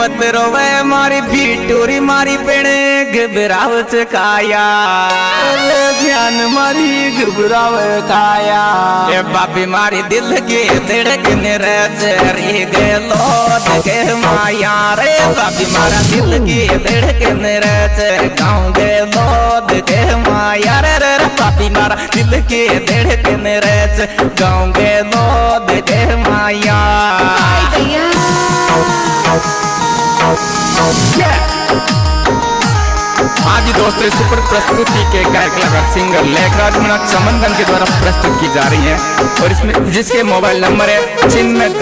मत रोवे मारी भीटूरी मारी पेणे घबराव काया ध्यान मारी घबराव काया ए बाबी मारी दिल की धड़कन रे चरी गेलो के माया रे बाबी मारा दिल की धड़कन रे गाँव गेलो के माया रे बाबी मारा दिल की धड़कन रे गाँव गेलो के माया। आज दोस्तों सुपर प्रस्तुति के गायक कलाकार सिंगर लेखराज मुना चमनगंज के द्वारा प्रस्तुत की जा रही है और इसमें जिसके मोबाइल नंबर है 96